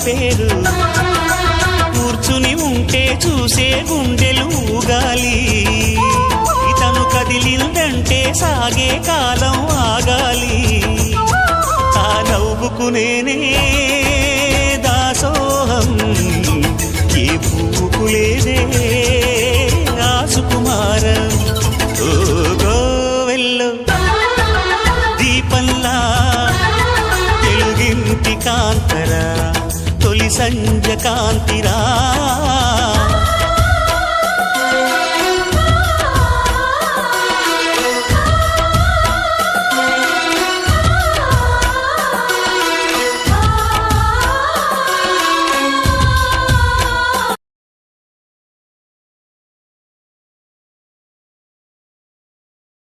పేరు కూర్చుని ఉంటే చూసే గుండెలు ఊగాలి ఇతను కదిలిందంటే సాగే కాలం ఆగాలి ఆ నవ్వుకు నేనే దాసోహం ఏ పువ్వుకు లేదే ఆ సుకుమారం ఓ గోవెల్లో దీపంలా తెలుగింటి కాంతరా తొలి సంజ కాంతిరా